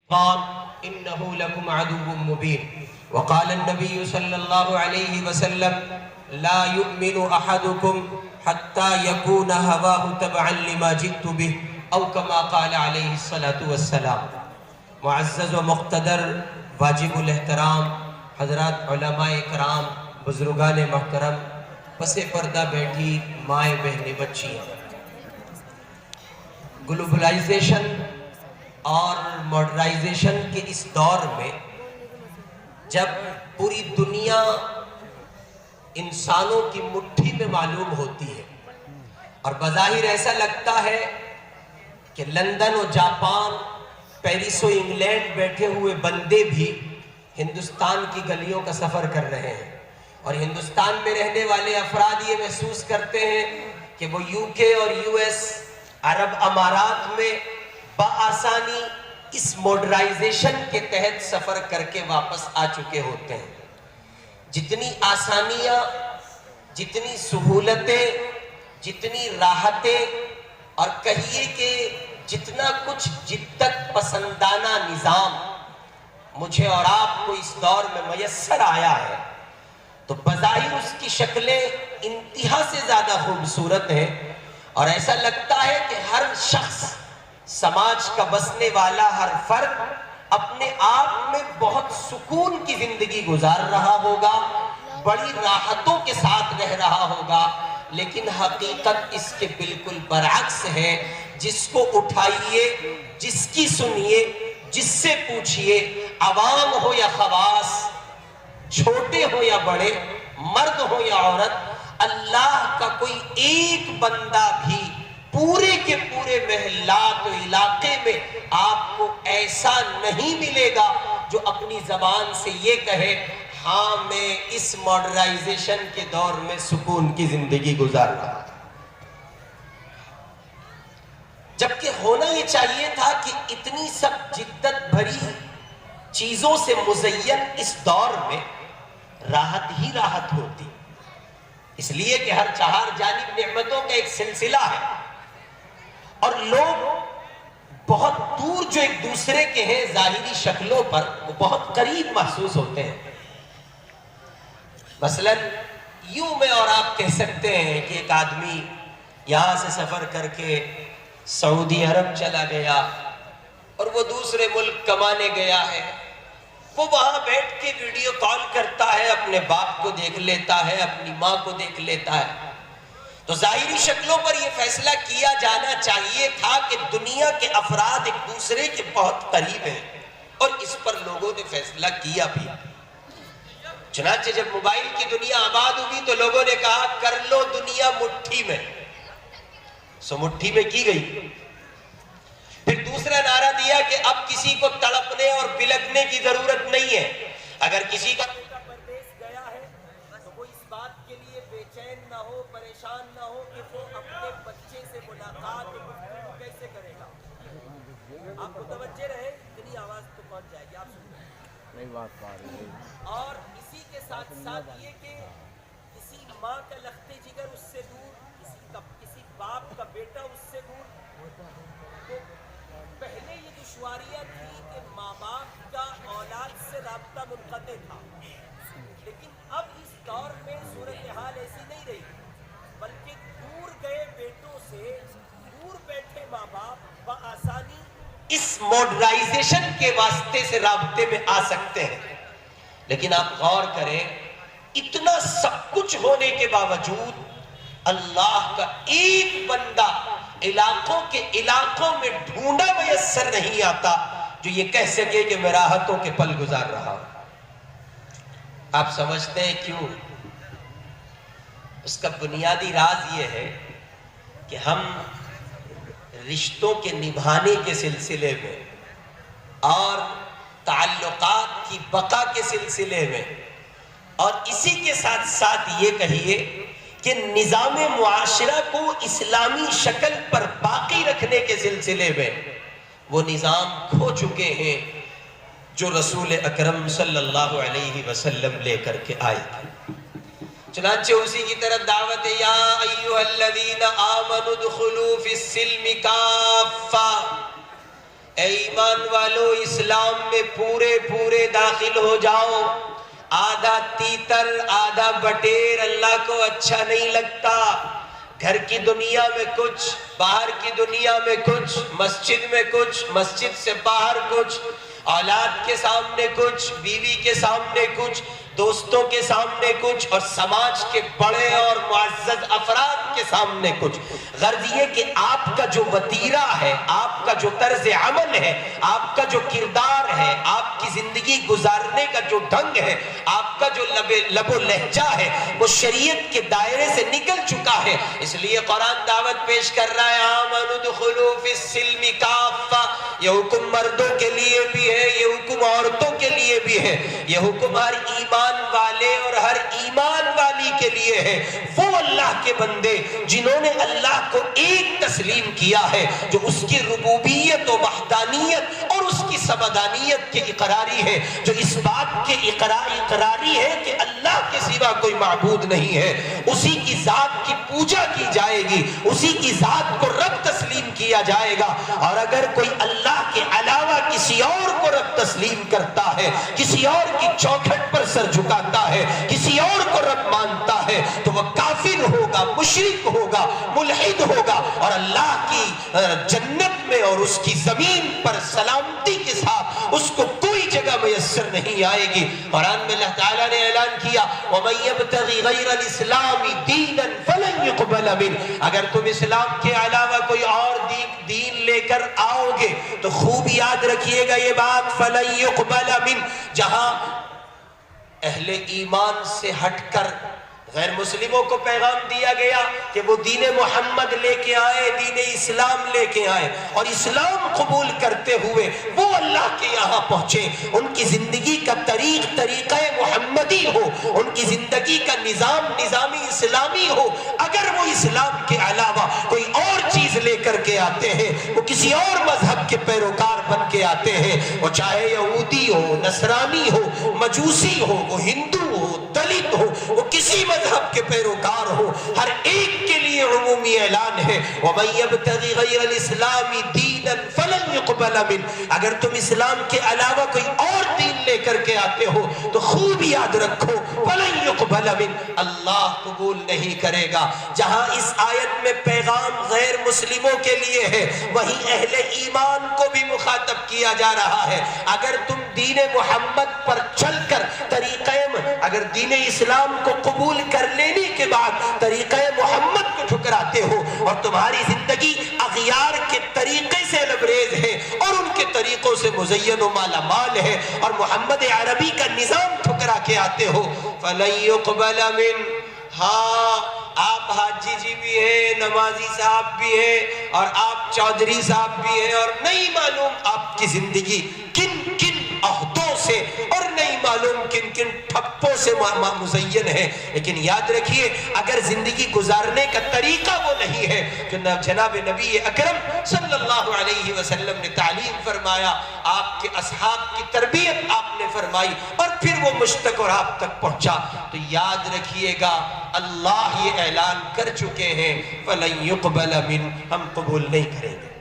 قال إنه لكم عدو مبين وقال النبي صلى الله عليه وسلم لا يؤمن أحدكم حتى يكون هواه تبعا لما جئت به أو كما قال عليه الصلاة والسلام. معزز و مقتدر واجب الاحترام حضرات علماء اکرام بزرگان محترم پس پردہ بیٹھی مائیں بہنیں بچیاں، گلوبلائزیشن اور ماڈرنائزیشن کے اس دور میں جب پوری دنیا انسانوں کی مٹھی میں معلوم ہوتی ہے اور بظاہر ایسا لگتا ہے کہ لندن و جاپان، پیرس و انگلینڈ بیٹھے ہوئے بندے بھی ہندوستان کی گلیوں کا سفر کر رہے ہیں، اور ہندوستان میں رہنے والے افراد یہ محسوس کرتے ہیں کہ وہ یو کے اور یو ایس عرب امارات میں بآسانی اس ماڈرنائزیشن کے تحت سفر کر کے واپس آ چکے ہوتے ہیں۔ جتنی آسانیاں، جتنی سہولتیں، جتنی راحتیں اور کہیے کہ جتنا کچھ جدت پسندانہ نظام مجھے اور آپ کو اس دور میں میسر آیا ہے، تو بظاہر اس کی شکلیں انتہا سے زیادہ خوبصورت ہیں، اور ایسا لگتا ہے کہ ہر شخص، سماج کا بسنے والا ہر فرد اپنے آپ میں بہت سکون کی زندگی گزار رہا ہوگا، بڑی راحتوں کے ساتھ رہ رہا ہوگا، لیکن حقیقت اس کے بالکل برعکس ہے۔ جس کو اٹھائیے، جس کی سنیے، جس سے پوچھئے، عوام ہو یا خواص، چھوٹے ہو یا بڑے، مرد ہو یا عورت، اللہ کا کوئی ایک بندہ بھی پورے کے پورے محلات و علاقے میں آپ کو ایسا نہیں ملے گا جو اپنی زبان سے یہ کہے ہاں میں اس ماڈرنائزیشن کے دور میں سکون کی زندگی گزار رہا ہوں۔ جبکہ ہونا یہ چاہیے تھا کہ اتنی سب جدت بھری چیزوں سے مزین اس دور میں راحت ہی راحت ہوتی، اس لیے کہ ہر چہار جانب نعمتوں کا ایک سلسلہ ہے، اور لوگ بہت دور جو ایک دوسرے کے ہیں ظاہری شکلوں پر، وہ بہت قریب محسوس ہوتے ہیں۔ مثلا یوں میں اور آپ کہہ سکتے ہیں کہ ایک آدمی یہاں سے سفر کر کے سعودی عرب چلا گیا اور وہ دوسرے ملک کمانے گیا ہے، وہ وہاں بیٹھ کے ویڈیو کال کرتا ہے، اپنے باپ کو دیکھ لیتا ہے، اپنی ماں کو دیکھ لیتا ہے، تو ظاہری شکلوں پر یہ فیصلہ کیا جانا چاہیے تھا کہ دنیا کے افراد ایک دوسرے کے بہت قریب ہیں، اور اس پر لوگوں نے فیصلہ کیا بھی۔ چنانچہ جب موبائل کی دنیا آباد ہوئی تو لوگوں نے کہا کر لو دنیا مٹھی میں، سو مٹھی میں کی گئی۔ پھر دوسرا نعرہ دیا کہ اب کسی کو تڑپنے اور بلکنے کی ضرورت نہیں ہے، اگر کسی کا بیٹا پردیس گیا ہے تو وہ اس بات کے لیے بے چین نہ ہو، پریشان نہ ہو کہ وہ اپنے بچے سے ملاقات کیسے کرے گا۔ آپ کو توجہ رہے، اتنی آواز تو پہنچ جائے گی، آپ سن رہے ہیں۔ اور اسی کے ساتھ ساتھ یہ کہ کسی ماں کا لخت جگر اس سے دور، کسی باپ کا بیٹا اس سے دور، تو پہلے یہ دشواریاں تھی کہ ماں باپ کا اولاد سے رابطہ منقطع تھا، لیکن اب اس دور میں صورتحال ایسی نہیں رہی، بلکہ دور گئے بیٹوں سے دور بیٹھے ماں باپ بآسانی اس ماڈرنائزیشن کے واسطے سے رابطے میں آ سکتے ہیں۔ لیکن آپ غور کریں، اتنا سب کچھ ہونے کے باوجود اللہ کا ایک بندہ علاقوں کے علاقوں میں ڈھونڈا میسر نہیں آتا جو یہ کہہ سکے کہ میں راحتوں کے پل گزار رہا ہوں۔ آپ سمجھتے ہیں کیوں؟ اس کا بنیادی راز یہ ہے کہ ہم رشتوں کے نبھانے کے سلسلے میں اور تعلقات کی بقا کے سلسلے میں، اور اسی کے ساتھ ساتھ یہ کہیے کہ نظام معاشرہ کو اسلامی شکل پر باقی رکھنے کے سلسلے میں وہ نظام کھو چکے ہیں جو رسول اکرم صلی اللہ علیہ وسلم لے کر کے آئے تھے۔ چنانچہ اسی کی طرف دعوت ہے، یا ایھا الذین آمنوا ادخلوا فی السلم کافہ، اے ایمان والو اسلام میں پورے پورے داخل ہو جاؤ. آدھا تیتر آدھا بٹیر اللہ کو اچھا نہیں لگتا. گھر کی دنیا میں کچھ، باہر کی دنیا میں کچھ، مسجد میں کچھ، مسجد سے باہر کچھ، اولاد کے سامنے کچھ، بیوی کے سامنے کچھ، دوستوں کے سامنے کچھ، اور سماج کے بڑے اور معزز افراد کے سامنے کچھ. غرض یہ کہ آپ کا جو وتیرہ ہے، آپ کا جو طرز عمل ہے، آپ کا جو کردار ہے، آپ کی زندگی گزارنے کا جو ڈھنگ ہے، آپ کا جو لب و لہجہ ہے، وہ شریعت کے دائرے سے نکل چکا ہے. اس لیے قرآن دعوت پیش کر رہا ہے آمنوا ادخلوا فی السلم کافہ. یہ حکم مردوں کے لیے بھی ہے، یہ حکم عورتوں کے لیے بھی ہے، یہ حکم ہر ایمان والے اور ہر ایمان والی کے لیے ہے. وہ اللہ کے بندے جنہوں نے اللہ کو ایک تسلیم کیا ہے، جو اس کی ربوبیت و وحدانیت اور اس کی سمدانیت کے اقراری ہے، جو اس بات کے اقراری ہے کہ اللہ کے سوا کوئی معبود نہیں ہے، اسی کی ذات کی پوجا کی جائے گی، اسی کی ذات کو رب تسلیم کیا جائے گا. اور اگر کوئی اللہ کے علاوہ کسی اور کو رب تسلیم کرتا ہے، کسی اور کی چوکھٹ پر سر جھکاتا ہے، کسی اور کو رب مانتا ہے، تو وہ کافر ہوگا، مشرک ہوگا، ملحد ہوگا، اور اللہ کی جنت میں اور اس کی زمین پر سلامتی کے ساتھ اس کو کوئی جگہ میسر نہیں آئے گی. قرآن میں اللہ تعالیٰ نے اعلان کیا وَمَن يَبْتَغِ غَيْرَ الْإِسْلَامِ دِينًا فَلَن يُقْبَلَ مِنْهُ. اگر تم اسلام کے علاوہ کوئی اور دین لے کر آؤ گے تو خوب یاد رکھیے گا یہ بات فَلَن يُقْبَلَ مِنْهُ. جہاں اہل ایمان سے ہٹ کر غیر مسلموں کو پیغام دیا گیا کہ وہ دین محمد لے کے آئے، دین اسلام لے کے آئے، اور اسلام قبول کرتے ہوئے وہ اللہ کے یہاں پہنچے، ان کی زندگی کا طریقہ محمدی ہو، ان کی زندگی کا نظام اسلامی ہو. اگر وہ اسلام کے علاوہ کوئی اور چیز لے کر کے آتے ہیں، وہ کسی اور مذہب کے پیروکار بن کے آتے ہیں، وہ چاہے یہودی ہو، نصرانی ہو، مجوسی ہو، وہ ہندو ہو، دلت ہو، وہ کسی مذہب کے پیروکار ہو، ہر ایک کے لیے عمومی اعلان ہے وَمَن يَبْتَغِ غَيْرَ الْإِسْلَامِ دِينًا فَلَن يُقْبَلَ مِنْهُ. اگر تم اسلام کے علاوہ کوئی اور دین لے کر کے آتے ہو تو خوب یاد رکھو فَلَن يُقْبَلَ مِنْهُ، اللہ قبول نہیں کرے گا. جہاں اس آیت میں پیغام غیر مسلموں کے لیے ہے، وہیں اہل ایمان کو بھی مخاطب کیا جا رہا ہے. اگر تم دین محمد پر چل کر اگر دین اسلام کو قبول کر لینے کے بعد طریقہ محمد کو ٹھکراتے ہو اور تمہاری زندگی اغیار کے طریقے سے لبریز ہے اور ان کے طریقوں سے مزین و مالا مال ہے اور محمد عربی کا نظام ٹھکرا کے آتے ہو فَلَن يُقْبَلَ مِنْهُ. ہاں آپ حاجی جی بھی ہیں، نمازی صاحب بھی ہیں، اور آپ چودھری صاحب بھی ہیں، اور نہیں معلوم آپ کی زندگی کن کن عہدوں سے اور نہیں معلوم کن کن ٹھپوں سے مزین ہے. لیکن یاد رکھیے اگر زندگی گزارنے کا طریقہ وہ نہیں ہے جو جناب نبی اکرم صلی اللہ علیہ وسلم نے تعلیم فرمایا، آپ کے اصحاب کی تربیت آپ نے فرمائی اور پھر وہ مجھ تک اور آپ تک پہنچا، تو یاد رکھیے گا اللہ یہ اعلان کر چکے ہیں فَلَن يُقْبَلَ مِنْهُ، ہم قبول نہیں کریں گے.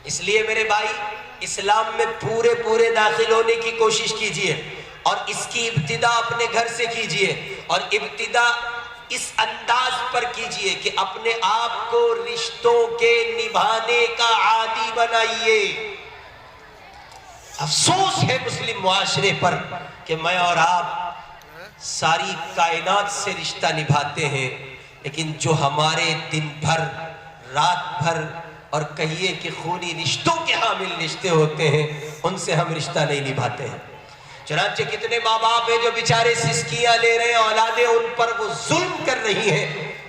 اس لیے میرے بھائی اسلام میں پورے داخل ہونے کی کوشش کیجئے اور اس کی ابتدا اپنے گھر سے کیجئے اور ابتدا اس انداز پر کیجئے کہ اپنے آپ کو رشتوں کے نبھانے کا عادی بنائیے. افسوس ہے مسلم معاشرے پر کہ میں اور آپ ساری کائنات سے رشتہ نبھاتے ہیں، لیکن جو ہمارے دن بھر رات بھر اور کہیے کہ خونی رشتوں کے حامل رشتے ہوتے ہیں ان سے ہم رشتہ نہیں نبھاتے ہیں. چنانچہ کتنے ماں باپ ہیں جو بیچارے سسکیاں لے رہے ہیں، اولادیں ان پر وہ ظلم کر رہی ہیں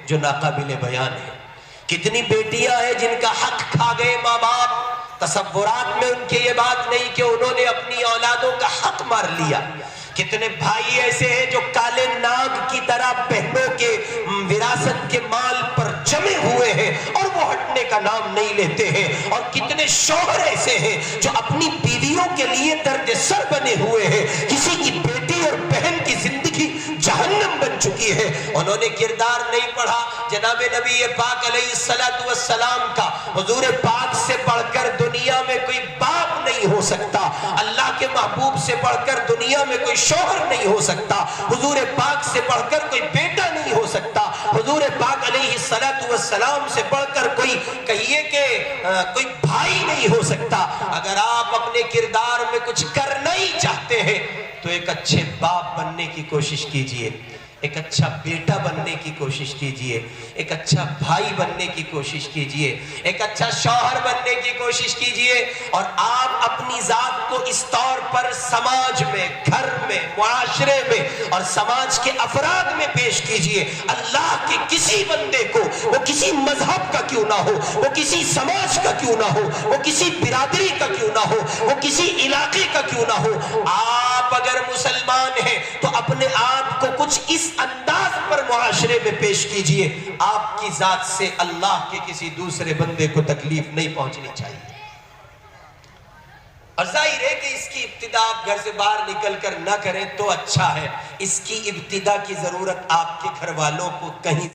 جو ناقابل بیان ہے. کتنی بیٹیاں ہیں جن کا حق کھا گئے ماں باپ، تصورات میں ان کے یہ بات نہیں کہ انہوں نے اپنی اولادوں کا حق مار لیا. کتنے بھائی ایسے ہیں جو کالے ناگ کی طرح بہنوں کے وراثت کے مال پر جمے ہوئے ہیں اور وہ ہٹنے کا نام نہیں لیتے ہیں. اور کتنے شوہر ایسے ہیں جو اپنی بیویوں کے لیے درد سر بنے ہوئے ہیں. کسی کی بیٹی اور بہن کی زندگی جہنم بن چکی ہوئی ہے، انہوں نے کردار نہیں پڑھا جناب نبی پاک علیہ السلام کا۔ حضور پاک سے بڑھ کر دنیا میں کوئی باپ نہیں ہو سکتا، اللہ کے محبوب سے بڑھ کر دنیا میں کوئی شوہر نہیں ہو سکتا، حضور پاک سے بڑھ کر کوئی بیٹا نہیں ہو سکتا، حضور پاک علیہ السلام سے بڑھ کر کوئی کہیے کہ کوئی بھائی نہیں ہو سکتا۔ اگر آپ اپنے کردار میں کچھ کرنا ہی چاہتے ہیں تو ایک اچھے باپ بننے کی کوشش کیجئے، ایک اچھا بیٹا بننے کی کوشش کیجئے، ایک اچھا بھائی بننے کی کوشش کیجئے، ایک اچھا شوہر بننے کی کوشش کیجئے، اور آپ اپنی ذات کو اس طور پر سماج میں، گھر میں، معاشرے میں اور سماج کے افراد میں پیش کیجئے۔ اللہ کے کسی بندے کو، وہ کسی مذہب کا کیوں نہ ہو، وہ کسی سماج کا کیوں نہ ہو، وہ کسی برادری کا کیوں نہ ہو، وہ کسی علاقے کا کیوں نہ ہو، آپ اگر مسلمان ہیں تو اپنے آپ کو کچھ اس انداز پر معاشرے میں پیش کیجئے، آپ کی ذات سے اللہ کے کسی دوسرے بندے کو تکلیف نہیں پہنچنی چاہیے۔ اور ظاہر ہے کہ اس کی ابتدا آپ گھر سے باہر نکل کر نہ کریں تو اچھا ہے، اس کی ابتدا کی ضرورت آپ کے گھر والوں کو کہیں